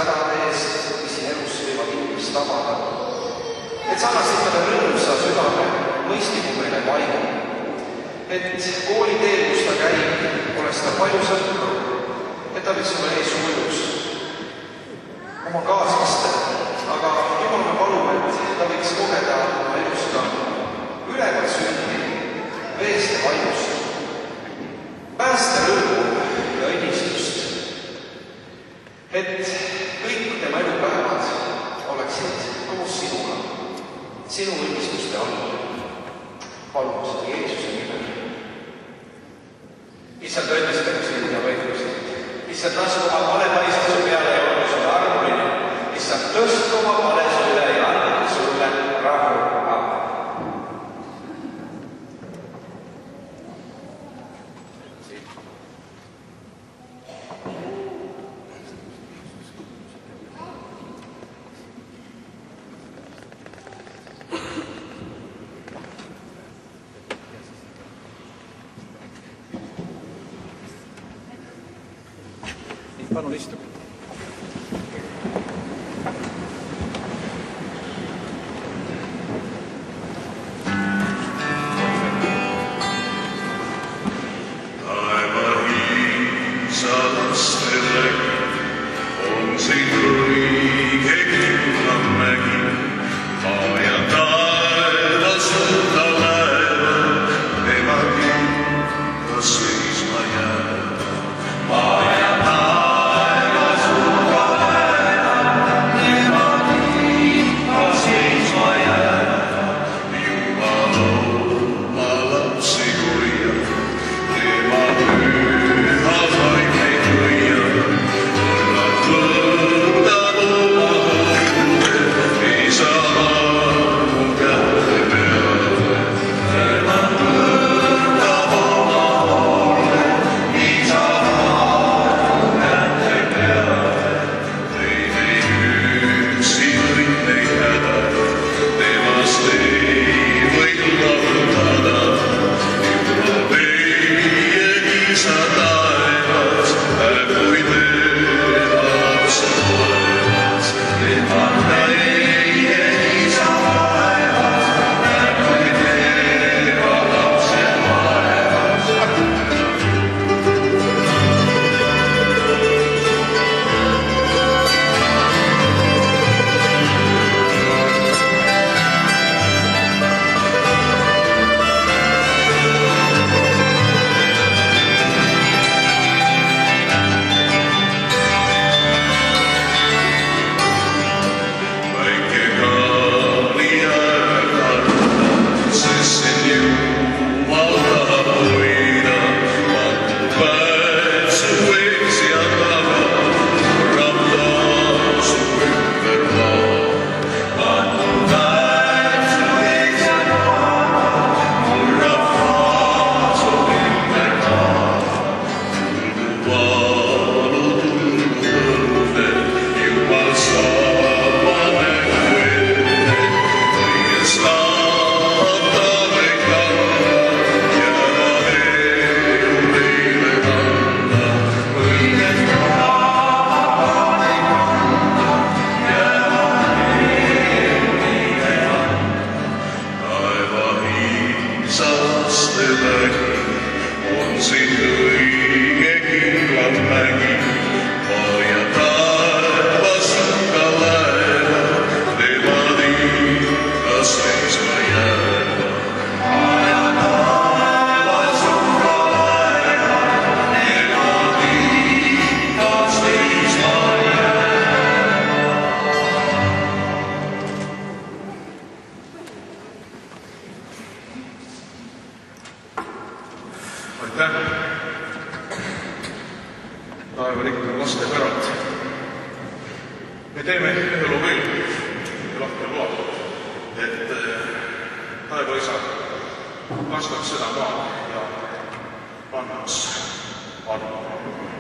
hädade eest, mis siin elus võivad inimest tabada, et sa annaksid talle rõõmsa südame, mõistliku meele vaimu, et kooliteel, kus ta käib, oleks ta palju sõpru, et ta võiks olla ees ujus oma kaaslastele, aga Jumal, me palume, et ta võiks kogeda oma elus ka ülevat sündi, veest ja vaimust, päästa rõõmu ja õnnistust, et kõik tema elupäevad oleksid koos sinuga, sinu õnnistuste all. Palun seda Jeesuse nimel. Issand, õnnistame sind ja võitlusid. Issand, lasu oma valepaista su peale ja olgu sulle armuline. Issand, tõstu oma vale sulle ja annab sulle rahu. Palun istuge. Taevarikkad laste päralt. Me teeme elu veel lahke loa, et taevaisa kastaks seda maad ja annaks armu.